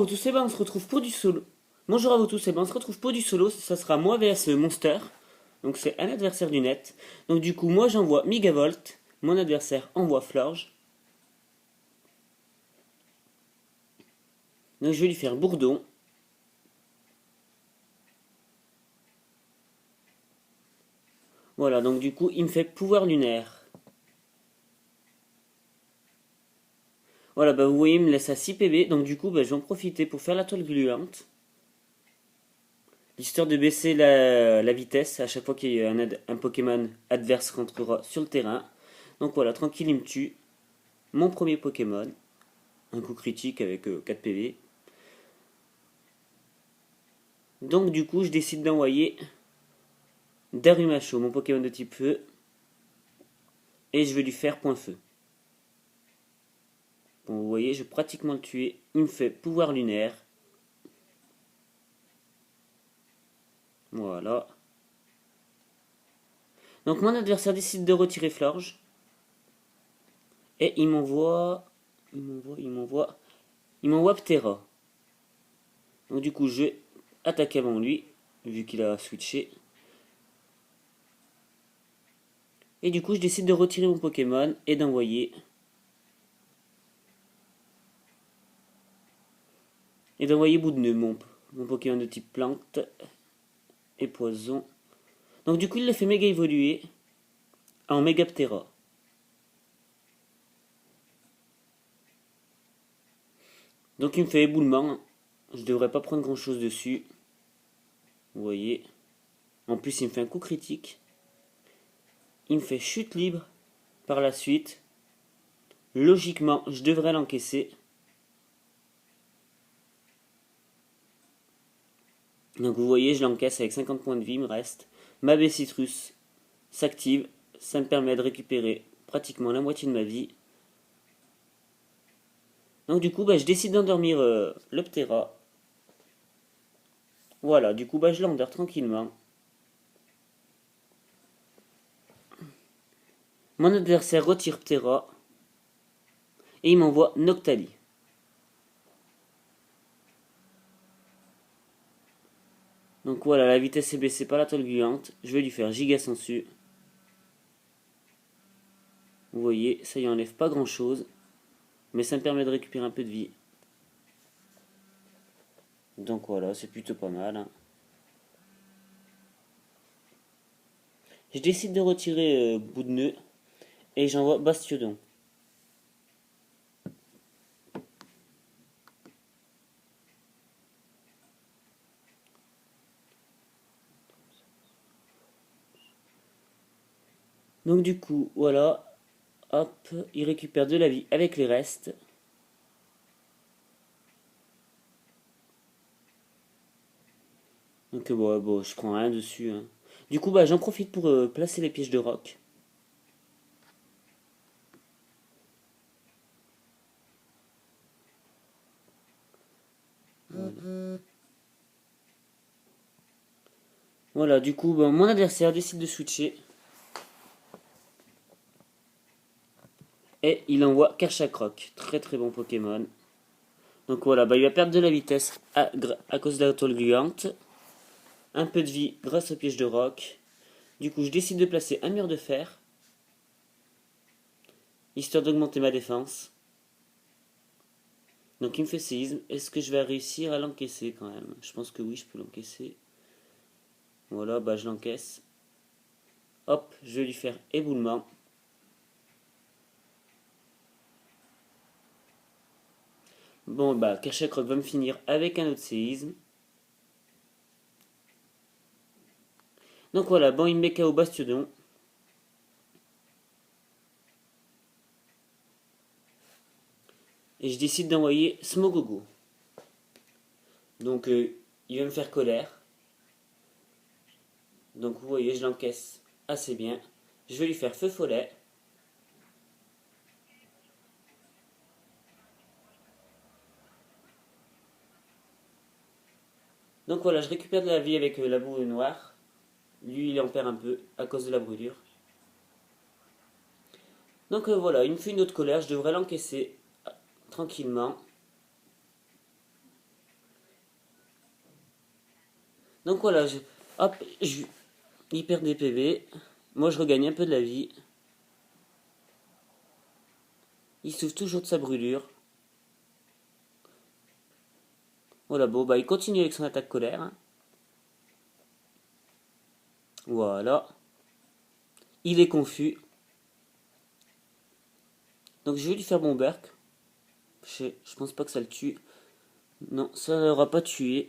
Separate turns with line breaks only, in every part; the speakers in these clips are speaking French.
Bonjour à tous, et ben on se retrouve pour du solo. Bonjour à vous tous, et ben on se retrouve pour du solo. Ça sera moi vs Monster. Donc c'est un adversaire du net. Donc du coup, moi j'envoie Megavolt. Mon adversaire envoie Florge. Donc je vais lui faire Bourdon. Voilà, donc du coup, il me fait pouvoir lunaire. Voilà, bah vous voyez, il me laisse à 6 PB. Donc du coup, bah, je vais en profiter pour faire la toile gluante. Histoire de baisser la vitesse à chaque fois qu'il y a un Pokémon adverse rentrera sur le terrain. Donc voilà, tranquille, il me tue. Mon premier Pokémon. Un coup critique avec 4 PV. Donc du coup, je décide d'envoyer Darumacho, mon Pokémon de type feu. Et je vais lui faire point feu. Bon, vous voyez, je vais pratiquement le tuer. Il me fait pouvoir lunaire. Voilà. Donc mon adversaire décide de retirer Florge. Et il m'envoie... Il m'envoie Ptera. Donc du coup, je vais attaquer avant lui, vu qu'il a switché. Et du coup, je décide de retirer mon Pokémon et d'envoyer... Boudneux, mon Pokémon de type plante et poison. Donc du coup, il le fait méga évoluer en Megaptera. Donc il me fait éboulement. Je devrais pas prendre grand chose dessus. Vous voyez. En plus, il me fait un coup critique. Il me fait chute libre par la suite. Logiquement, je devrais l'encaisser. Donc vous voyez, je l'encaisse avec 50 points de vie, il me reste. Ma baie citrus s'active. Ça me permet de récupérer pratiquement la moitié de ma vie. Donc du coup, bah, je décide d'endormir le Ptera. Voilà, du coup, bah, je l'endors tranquillement. Mon adversaire retire Ptera. Et il m'envoie Noctali. Donc voilà, la vitesse est baissée par la toile gluante. Je vais lui faire giga sensu. Vous voyez, ça y enlève pas grand chose. Mais ça me permet de récupérer un peu de vie. Donc voilà, c'est plutôt pas mal. Hein. Je décide de retirer bout de nœud. Et j'envoie Bastiodon. Donc du coup, voilà. Hop, il récupère de la vie avec les restes. Donc bon, je prends rien dessus. Hein. Du coup, bah, j'en profite pour placer les pièges de roc. Voilà, du coup, bah, mon adversaire décide de switcher. Et il envoie Kerchakroc. Très très bon Pokémon. Donc voilà, bah, il va perdre de la vitesse à cause de la toile gluante. Un peu de vie grâce au piège de roc. Du coup, je décide de placer un mur de fer. Histoire d'augmenter ma défense. Donc il me fait séisme. Est-ce que je vais réussir à l'encaisser quand même? Je pense que oui, je peux l'encaisser. Voilà, bah je l'encaisse. Hop, je vais lui faire éboulement. Bon, bah Kerchakroc va me finir avec un autre séisme. Donc voilà, bon, il me met KO Bastiodon. Et je décide d'envoyer Smogogo. Donc il va me faire colère. Donc vous voyez, je l'encaisse assez bien. Je vais lui faire feu follet. Donc voilà, je récupère de la vie avec la boue noire. Lui, il en perd un peu à cause de la brûlure. Donc voilà, il me fait une autre colère, je devrais l'encaisser tranquillement. Donc voilà, hop, il perd des PV. Moi, je regagne un peu de la vie. Il souffre toujours de sa brûlure. Voilà, bon, bah il continue avec son attaque colère, hein. Voilà. Il est confus. Donc je vais lui faire mon burk. Je pense pas que ça le tue. Non, ça ne l'aura pas tué.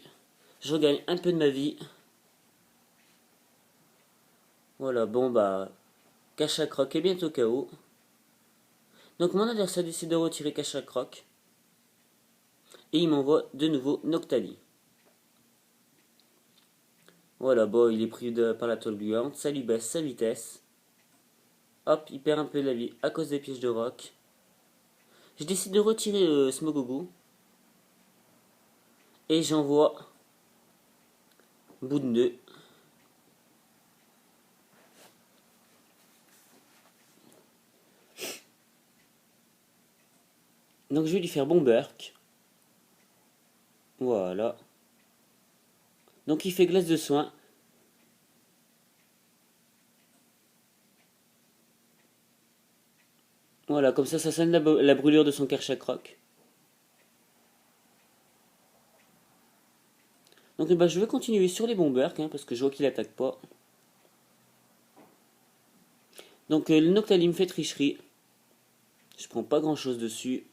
Je regagne un peu de ma vie. Voilà, bon bah, Cacha-Croc est bientôt KO. Donc mon adversaire décide de retirer Cacha-Croc. Et il m'envoie de nouveau Noctali. Voilà, bon, il est pris par la toile gluante. Ça lui baisse sa vitesse. Hop, il perd un peu de la vie à cause des pièges de roc. Je décide de retirer Smogogo. Et j'envoie Bout 2. Donc je vais lui faire Bomberk. Voilà. Donc il fait glace de soin. Voilà, comme ça sonne la brûlure de son Kershak-Rock. Donc bah, je vais continuer sur les Bomberk, hein, parce que je vois qu'il attaque pas. Donc le Noctali me fait tricherie. Je prends pas grand chose dessus.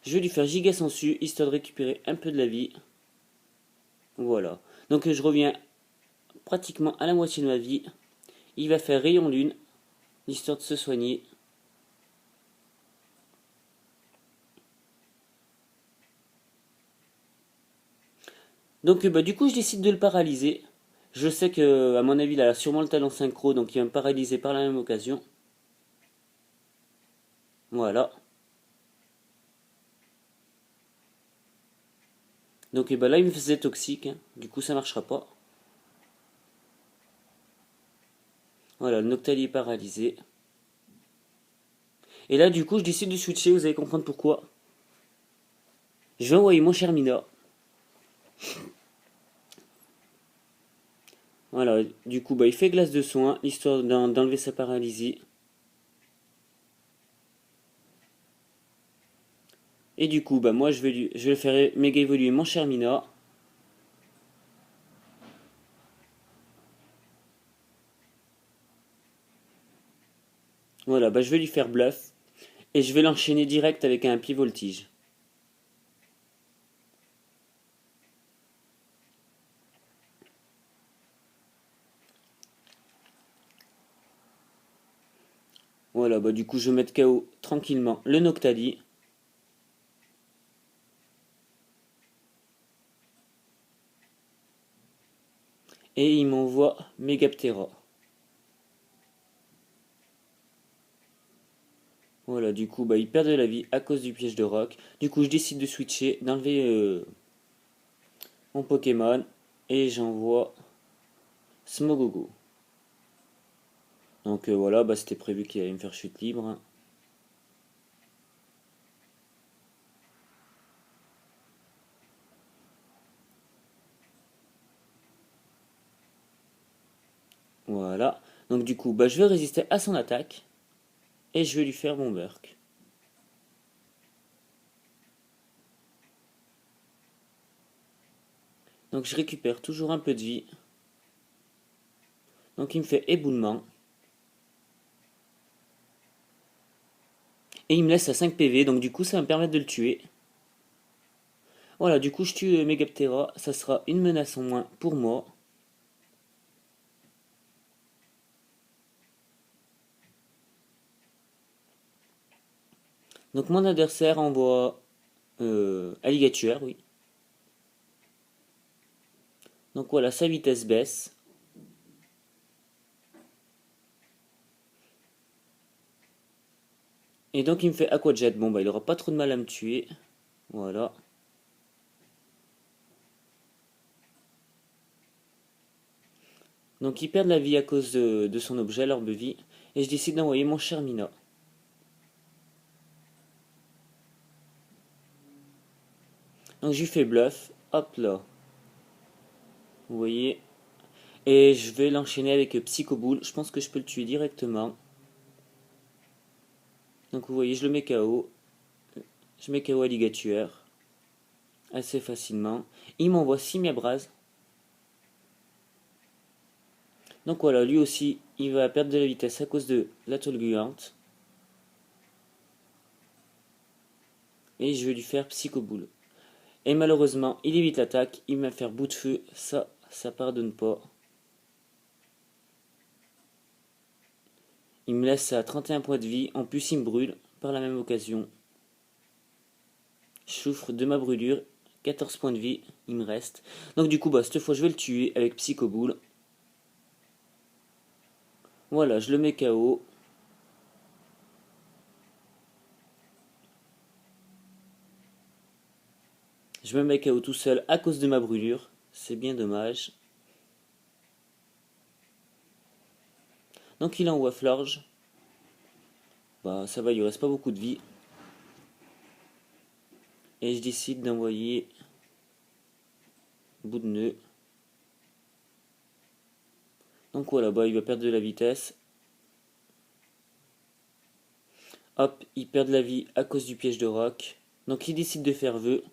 Je vais lui faire giga sensu, histoire de récupérer un peu de la vie. Voilà. Donc je reviens pratiquement à la moitié de ma vie. Il va faire rayon lune, histoire de se soigner. Donc bah, du coup je décide de le paralyser. Je sais que à mon avis il a sûrement le talent synchro, donc il va me paralyser par la même occasion. Voilà. Donc bah, là il me faisait toxique, hein. Du coup ça marchera pas. Voilà, le Noctali est paralysé. Et là du coup je décide de switcher, vous allez comprendre pourquoi. Je vais envoyer mon cher Mina. Voilà, du coup bah, il fait glace de soin, histoire d'enlever sa paralysie. Et du coup, bah moi je vais faire méga évoluer mon cher Mina. Voilà, bah je vais lui faire bluff. Et je vais l'enchaîner direct avec un pied voltige. Voilà, bah du coup je vais mettre KO tranquillement le Noctali. Et il m'envoie Megaptera. Voilà, du coup, bah, il perd de la vie à cause du piège de roc. Du coup, je décide de switcher, d'enlever mon Pokémon. Et j'envoie Smogogo. Donc voilà, bah, c'était prévu qu'il allait me faire chute libre. Voilà. Donc du coup, bah, je vais résister à son attaque. Et je vais lui faire mon Burk. Donc je récupère toujours un peu de vie. Donc il me fait éboulement. Et il me laisse à 5 PV, donc du coup ça va me permettre de le tuer. Voilà, du coup je tue Megaptera, ça sera une menace en moins pour moi. Donc mon adversaire envoie Alligator, oui. Donc voilà, sa vitesse baisse. Et donc il me fait Aqua Jet. Bon bah il aura pas trop de mal à me tuer. Voilà. Donc il perd de la vie à cause de son objet, l'orbe vie. Et je décide d'envoyer mon cher Mina. Donc j'ai fait bluff, hop là. Vous voyez. Et je vais l'enchaîner avec Psycho Bull. Je pense que je peux le tuer directement. Donc vous voyez, je le mets KO. Je mets KO Alligator. Assez facilement. Il m'envoie Simiabras. Donc voilà, lui aussi, il va perdre de la vitesse à cause de la tôle gluante. Et je vais lui faire Psycho Bull. Et malheureusement, il évite l'attaque. Il va faire bout de feu. Ça pardonne pas. Il me laisse à 31 points de vie. En plus, il me brûle par la même occasion. Je souffre de ma brûlure. 14 points de vie, il me reste. Donc du coup, cette fois, je vais le tuer avec Psycho Bull. Voilà, je le mets KO. Je me mets KO tout seul à cause de ma brûlure. C'est bien dommage. Donc il envoie Florge. Ça va, il lui reste pas beaucoup de vie. Et je décide d'envoyer bout de nœud. Donc voilà, il va perdre de la vitesse. Hop, il perd de la vie à cause du piège de roc. Donc il décide de faire vœu.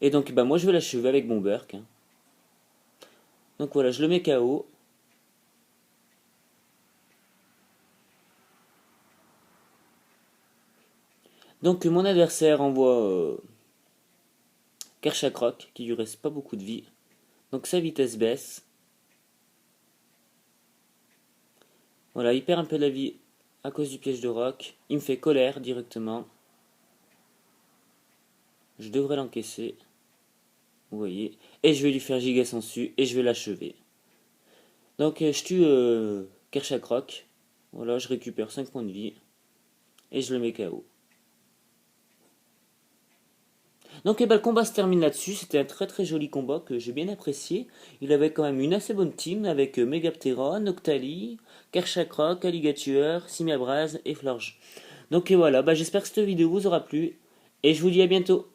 Et donc moi je vais l'achever avec mon Burk. Donc voilà, je le mets KO. Donc mon adversaire envoie Kershakroc, qui lui reste pas beaucoup de vie. Donc sa vitesse baisse. Voilà, il perd un peu de la vie à cause du piège de roc. Il me fait colère directement. Je devrais l'encaisser. Vous voyez. Et je vais lui faire giga sensu et je vais l'achever. Donc je tue Kershakroc. Voilà, je récupère 5 points de vie. Et je le mets KO. Donc le combat se termine là-dessus. C'était un très très joli combat que j'ai bien apprécié. Il avait quand même une assez bonne team avec Megapteron, Octali, Kershakroc, Alligator, Simiabras et Florge. Donc voilà, j'espère que cette vidéo vous aura plu. Et je vous dis à bientôt.